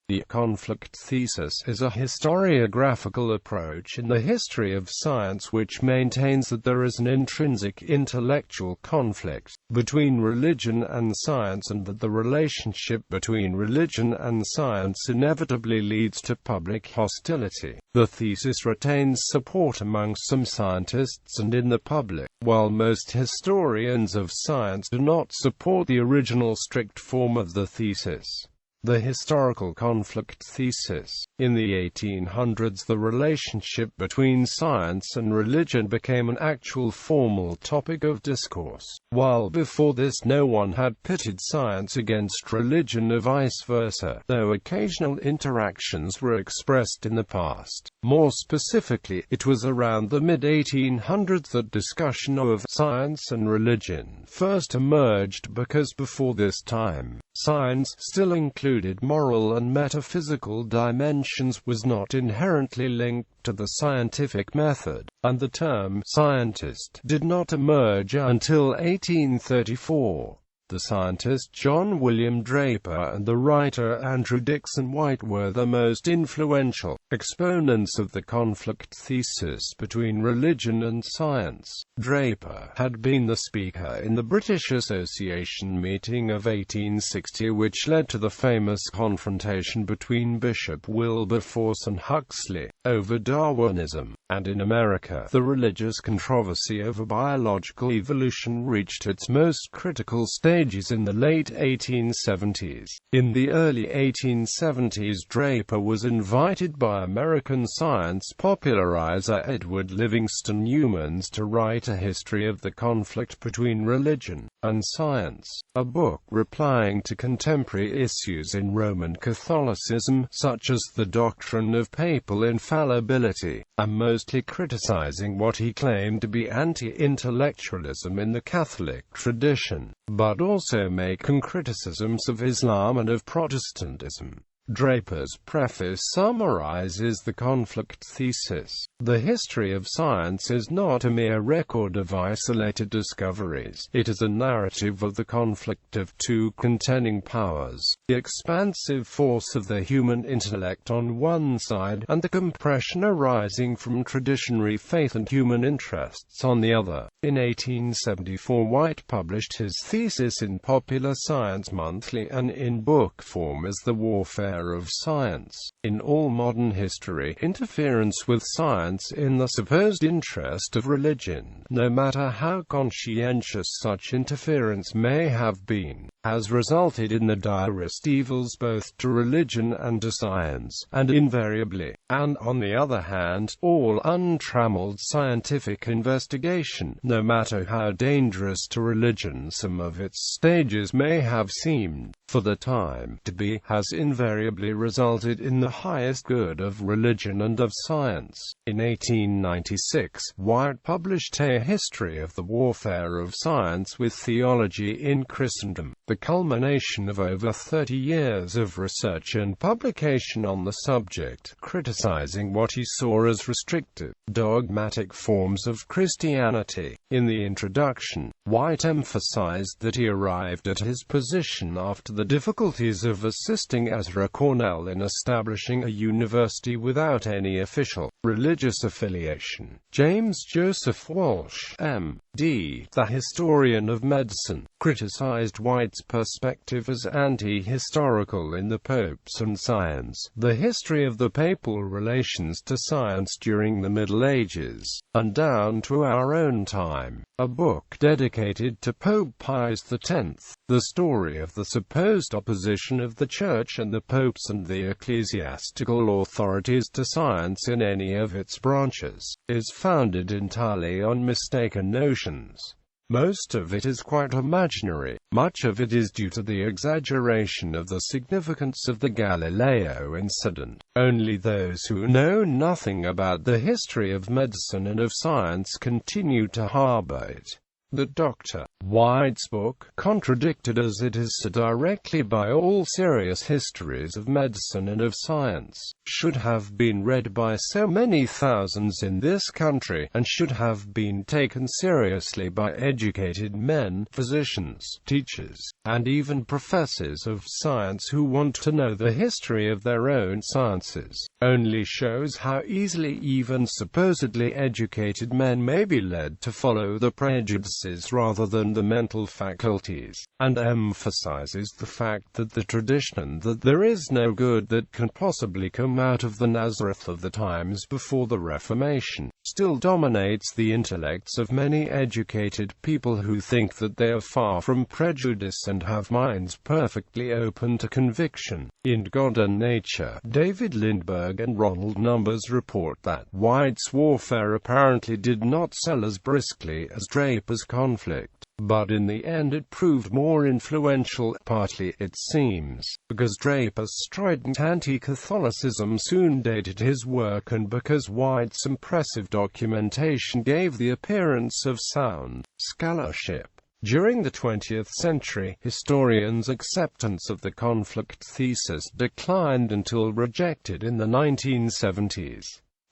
The conflict thesis is a historiographical approach in the history of science which maintains that there is an intrinsic intellectual conflict between religion and science, and that the relationship between religion and science inevitably leads to public hostility. The thesis retains support among some scientists and in the public, while most historians of science do not support the original strict form of the thesis. The historical conflict thesis. In the 1800s, the relationship between science and religion became an actual formal topic of discourse, while before this no one had pitted science against religion or vice versa, though occasional interactions were expressed in the past. More specifically, it was around the mid-1800s that discussion of science and religion first emerged, because before this time, science still included moral and metaphysical dimensions, was not inherently linked to the scientific method, and the term scientist did not emerge until 1834. The scientist John William Draper and the writer Andrew Dickson White were the most influential exponents of the conflict thesis between religion and science. Draper had been the speaker in the British Association meeting of 1860, which led to the famous confrontation between Bishop Wilberforce and Huxley over Darwinism, and in America, the religious controversy over biological evolution reached its most critical stages in the late 1870s. In the early 1870s, Draper was invited by American science popularizer Edward Livingston Youmans to write a history of the conflict between religion and science, a book replying to contemporary issues in Roman Catholicism, such as the doctrine of papal infallibility, and mostly criticizing what he claimed to be anti-intellectualism in the Catholic tradition, but also making criticisms of Islam and of Protestantism. Draper's preface summarizes the conflict thesis. The history of science is not a mere record of isolated discoveries. It is a narrative of the conflict of two contending powers, the expansive force of the human intellect on one side, and the compression arising from traditionary faith and human interests on the other. In 1874, White published his thesis in Popular Science Monthly and in book form as The Warfare of Science. In all modern history, interference with science in the supposed interest of religion, no matter how conscientious such interference may have been, has resulted in the direst evils both to religion and to science, and invariably, and on the other hand, all untrammeled scientific investigation, no matter how dangerous to religion some of its stages may have seemed, for the time to be, has invariably resulted in the highest good of religion and of science. In 1896, White published A History of the Warfare of Science with Theology in Christendom, the culmination of over 30 years of research and publication on the subject, criticizing what he saw as restrictive, dogmatic forms of Christianity. In the introduction, White emphasized that he arrived at his position after the difficulties of assisting Ezra Cornell in establishing a university without any official religious affiliation. James Joseph Walsh, M.D., the historian of medicine, criticized White's perspective as anti-historical in The Popes and Science, The History of the Papal Relations to Science During the Middle Ages, and Down to Our Own Time, a book dedicated to Pope Pius X. The story of the supposed opposition of the Church and the popes and the ecclesiastical authorities to science in any of its branches, is founded entirely on mistaken notions. Most of it is quite imaginary. Much of it is due to the exaggeration of the significance of the Galileo incident. Only those who know nothing about the history of medicine and of science continue to harbor it. that Dr. White's book, contradicted as it is so directly by all serious histories of medicine and of science, should have been read by so many thousands in this country, and should have been taken seriously by educated men, physicians, teachers, and even professors of science who want to know the history of their own sciences, only shows how easily even supposedly educated men may be led to follow the prejudices rather than the mental faculties, and emphasizes the fact that the tradition that there is no good that can possibly come out of the Nazareth of the times before the Reformation, still dominates the intellects of many educated people who think that they are far from prejudice and have minds perfectly open to conviction. In God and Nature, David Lindbergh and Ronald Numbers report that White's warfare apparently did not sell as briskly as Draper's conflict, but in the end it proved more influential, partly it seems, because Draper's strident anti-Catholicism soon dated his work and because White's impressive documentation gave the appearance of sound scholarship. During the 20th century, historians' acceptance of the conflict thesis declined until rejected in the 1970s.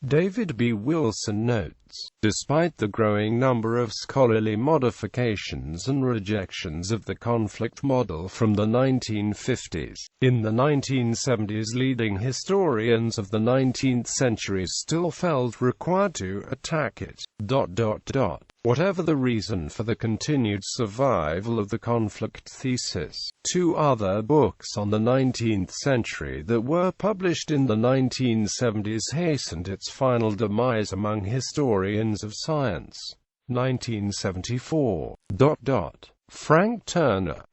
David B. Wilson notes, despite the growing number of scholarly modifications and rejections of the conflict model from the 1950s, in the 1970s leading historians of the 19th century still felt required to attack it. Whatever the reason for the continued survival of the conflict thesis, two other books on the 19th century that were published in the 1970s hastened its final demise among historians of science. 1974. Frank Turner.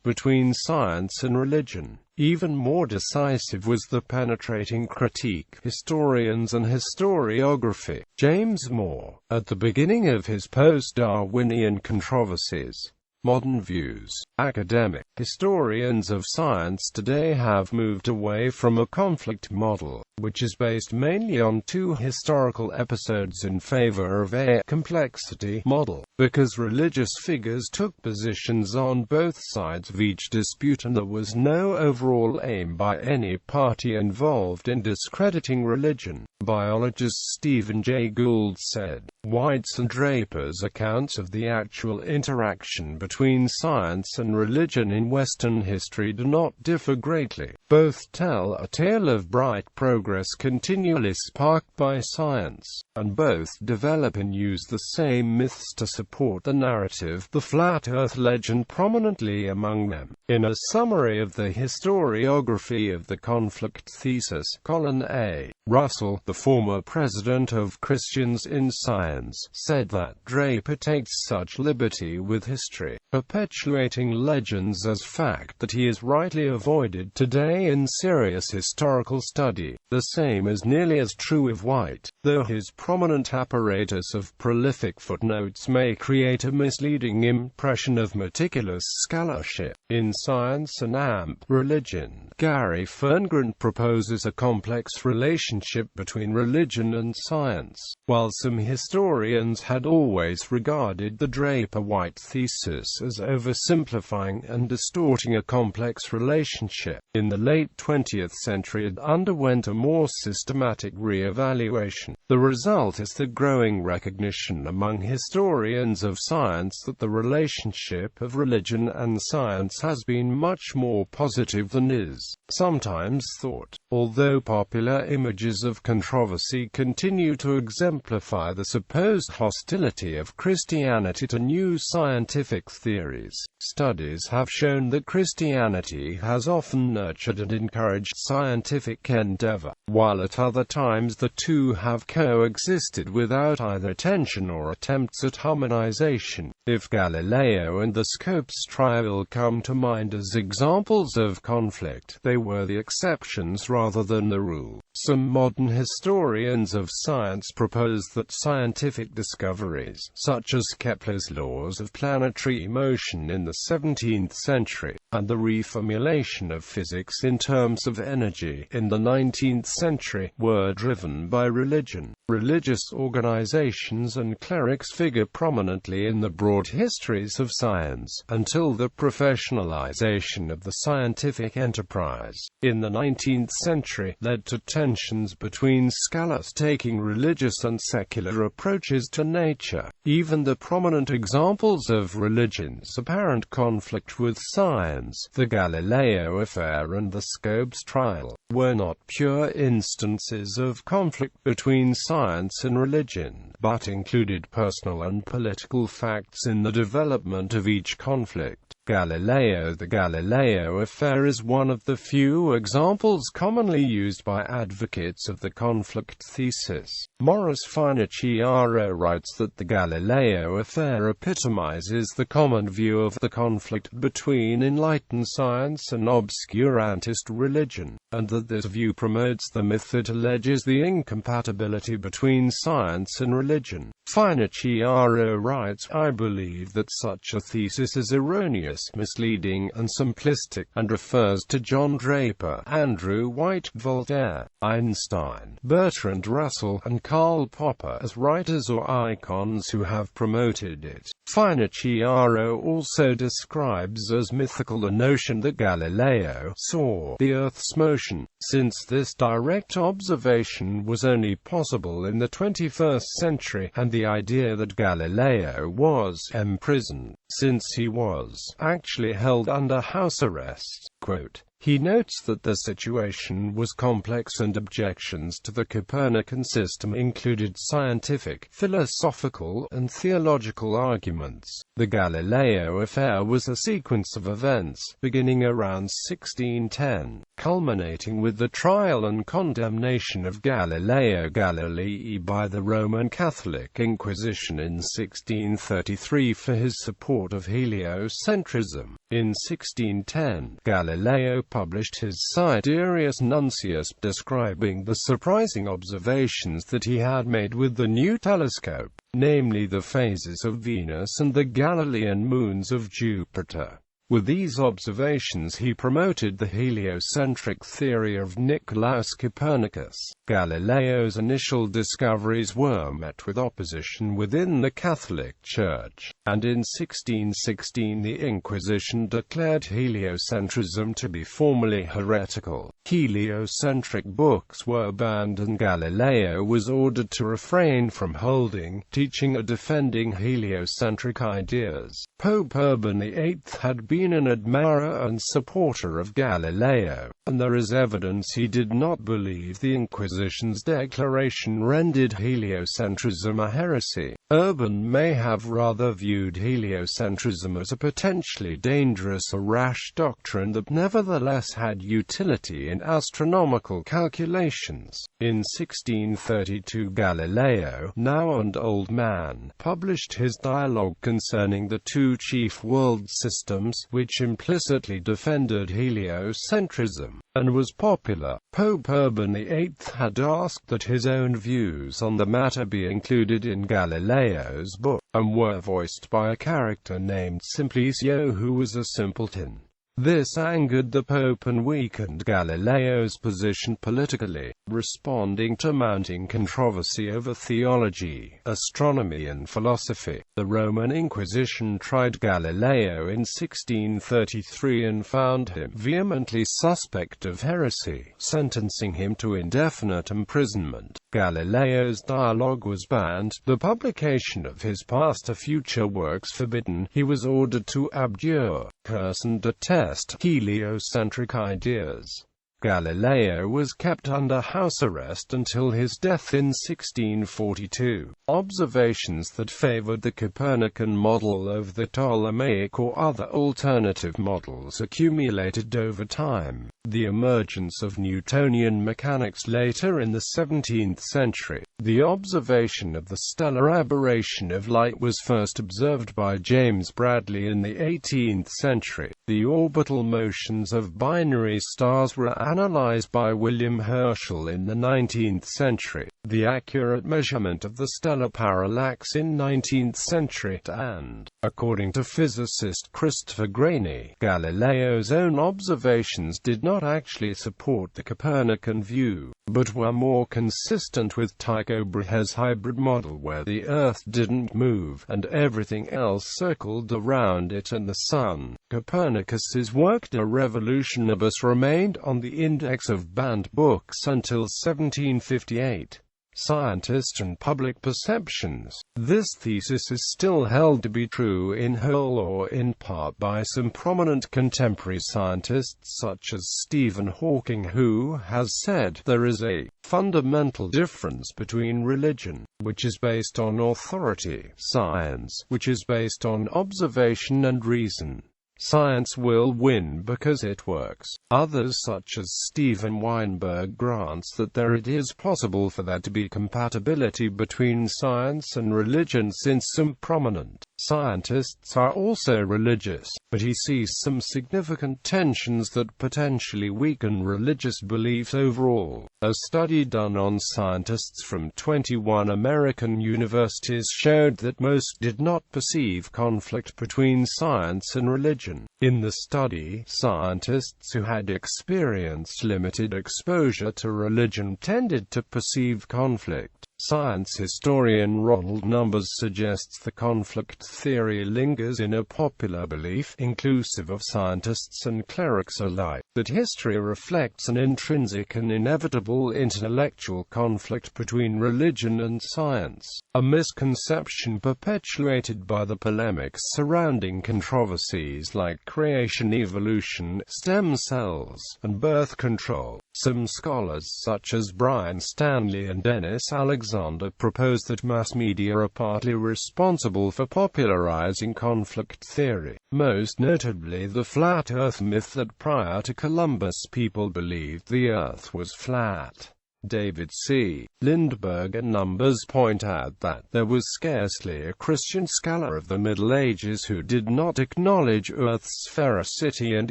Between Science and Religion. Even more decisive was the penetrating critique, Historians and Historiography, James Moore, at the beginning of his post-Darwinian controversies. Modern views. Academic historians of science today have moved away from a conflict model, which is based mainly on two historical episodes in favor of a complexity model, because religious figures took positions on both sides of each dispute and there was no overall aim by any party involved in discrediting religion. Biologist Stephen Jay Gould said, White's and Draper's accounts of the actual interaction between science and religion in Western history do not differ greatly. Both tell a tale of bright progress continually sparked by science, and both develop and use the same myths to support the narrative, the flat earth legend prominently among them. In a summary of the historiography of the conflict thesis, Colin A. Russell, the former president of Christians in Science, said that Draper takes such liberty with history, perpetuating legends as fact, that he is rightly avoided today in serious historical study. The same is nearly as true of White, though his prominent apparatus of prolific footnotes may create a misleading impression of meticulous scholarship. In Science and Religion, Gary Ferngren proposes a complex relationship between religion and science. While some historians had always regarded the Draper-White thesis as oversimplifying and distorting a complex relationship, in the late 20th century it underwent a more systematic re-evaluation. The result is the growing recognition among historians of science that the relationship of religion and science has been much more positive than is sometimes thought. Although popular images of controversy continue to exemplify the supposed hostility of Christianity to new scientific theories, studies have shown that Christianity has often nurtured and encouraged scientific endeavor, while at other times the two have coexisted without either tension or attempts at harmonization. If Galileo and the Scopes trial come to mind as examples of conflict, they were the exceptions rather than the rule. Some modern historians of science propose that scientific discoveries, such as Kepler's laws of planetary motion in the 17th century, and the reformulation of physics in terms of energy in the 19th century, were driven by religion. Religious organizations and clerics figure prominently in the broad histories of science, until the professionalization of the scientific enterprise in the 19th century led to tensions between scholars taking religious and secular approaches to nature. Even the prominent examples of religion's apparent conflict with science, the Galileo Affair and the Scopes trial, were not pure instances of conflict between science and religion, but included personal and political facts in the development of each conflict. The Galileo Affair is one of the few examples commonly used by advocates of the conflict thesis. Morris Finocchiaro writes that the Galileo Affair epitomizes the common view of the conflict between enlightened science and obscurantist religion, and that this view promotes the myth that alleges the incompatibility between science and religion. Finocchiaro writes, "I believe that such a thesis is erroneous, misleading, and simplistic," and refers to John Draper, Andrew White, Voltaire, Einstein, Bertrand Russell, and Karl Popper as writers or icons who have promoted it. Finocchiaro also describes as mythical the notion that Galileo saw the Earth's motion, since this direct observation was only possible in the 21st century, and the idea that Galileo was imprisoned, since he was actually held under house arrest. Quote, he notes that the situation was complex and objections to the Copernican system included scientific, philosophical, and theological arguments. The Galileo Affair was a sequence of events, beginning around 1610, culminating with the trial and condemnation of Galileo Galilei by the Roman Catholic Inquisition in 1633 for his support of heliocentrism. In 1610, Galileo published his Sidereus Nuncius, describing the surprising observations that he had made with the new telescope, namely the phases of Venus and the Galilean moons of Jupiter. With these observations he promoted the heliocentric theory of Nicolaus Copernicus. Galileo's initial discoveries were met with opposition within the Catholic Church, and in 1616 the Inquisition declared heliocentrism to be formally heretical. Heliocentric books were banned and Galileo was ordered to refrain from holding, teaching or defending heliocentric ideas. Pope Urban VIII had been an admirer and supporter of Galileo, and there is evidence he did not believe the Inquisition's declaration rendered heliocentrism a heresy. Urban may have rather viewed heliocentrism as a potentially dangerous or rash doctrine that nevertheless had utility in astronomical calculations. In 1632 Galileo, now an old man, published his dialogue concerning the two chief world systems, which implicitly defended heliocentrism, and was popular. Pope Urban VIII had asked that his own views on the matter be included in Galileo's book, and were voiced by a character named Simplicio who was a simpleton. This angered the Pope and weakened Galileo's position politically, responding to mounting controversy over theology, astronomy and philosophy. The Roman Inquisition tried Galileo in 1633 and found him vehemently suspect of heresy, sentencing him to indefinite imprisonment. Galileo's dialogue was banned, the publication of his past or future works forbidden. He was ordered to abjure, curse and detest heliocentric ideas. Galileo was kept under house arrest until his death in 1642. Observations that favored the Copernican model over the Ptolemaic or other alternative models accumulated over time. The emergence of Newtonian mechanics later in the 17th century. The observation of the stellar aberration of light was first observed by James Bradley in the 18th century. The orbital motions of binary stars were analyzed by William Herschel in the 19th century. The accurate measurement of the stellar parallax in 19th century, and, according to physicist Christopher Graney, Galileo's own observations did not actually support the Copernican view, but were more consistent with Tycho Brahe's hybrid model where the Earth didn't move, and everything else circled around it and the Sun. Copernicus's work De Revolutionibus remained on the index of banned books until 1758. Scientist and public perceptions. This thesis is still held to be true in whole or in part by some prominent contemporary scientists such as Stephen Hawking, who has said there is a fundamental difference between religion, which is based on authority, science, which is based on observation and reason. Science will win because it works. Others such as Steven Weinberg grants that it is possible for there to be compatibility between science and religion since some prominent scientists are also religious, but he sees some significant tensions that potentially weaken religious beliefs overall. A study done on scientists from 21 American universities showed that most did not perceive conflict between science and religion. In the study, scientists who had experienced limited exposure to religion tended to perceive conflict. Science historian Ronald Numbers suggests the conflict theory lingers in a popular belief, inclusive of scientists and clerics alike, that history reflects an intrinsic and inevitable intellectual conflict between religion and science, a misconception perpetuated by the polemics surrounding controversies like creation, evolution, stem cells, and birth control. Some scholars such as Brian Stanley and Dennis Alexander propose that mass media are partly responsible for popularizing conflict theory, most notably the flat Earth myth that prior to Columbus people believed the Earth was flat. David C. Lindbergh and Numbers point out that there was scarcely a Christian scholar of the Middle Ages who did not acknowledge Earth's sphericity and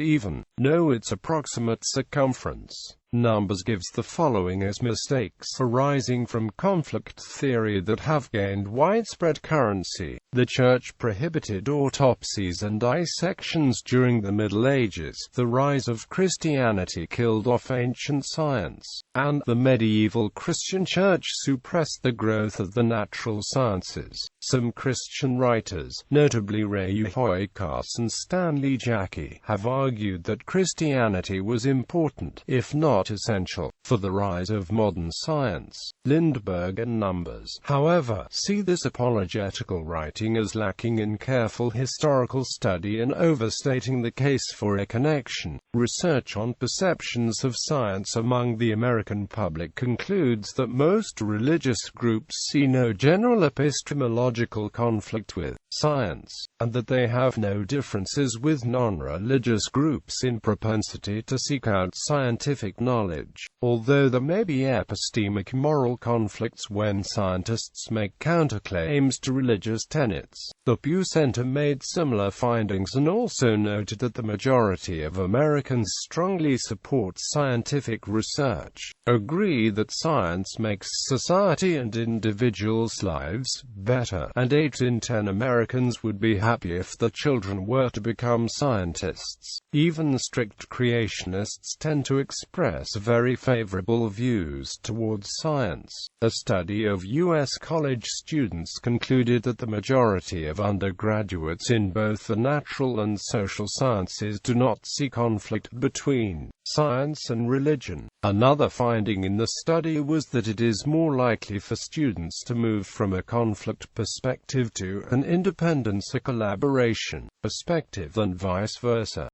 even know its approximate circumference. Numbers gives the following as mistakes arising from conflict theory that have gained widespread currency. The Church prohibited autopsies and dissections during the Middle Ages. The rise of Christianity killed off ancient science, and the medieval Christian Church suppressed the growth of the natural sciences. Some Christian writers, notably Ray Hoykas and Stanley Jackie, have argued that Christianity was important, if not essential, for the rise of modern science. Lindbergh and Numbers, however, see this apologetical writing as lacking in careful historical study and overstating the case for a connection. Research on perceptions of science among the American public concludes that most religious groups see no general epistemological conflict with science, and that they have no differences with non-religious groups in propensity to seek out scientific knowledge, although there may be epistemic moral conflicts when scientists make counterclaims to religious tenets. The Pew Center made similar findings and also noted that the majority of Americans strongly support scientific research, agree that science makes society and individuals' lives better, and 8 in 10 Americans would be happy if their children were to become scientists. Even strict creationists tend to express very favorable views towards science. A study of U.S. college students concluded that the majority of undergraduates in both the natural and social sciences do not see conflict between science and religion. Another finding in the study was that it is more likely for students to move from a conflict perspective to an independence or collaboration perspective than vice versa.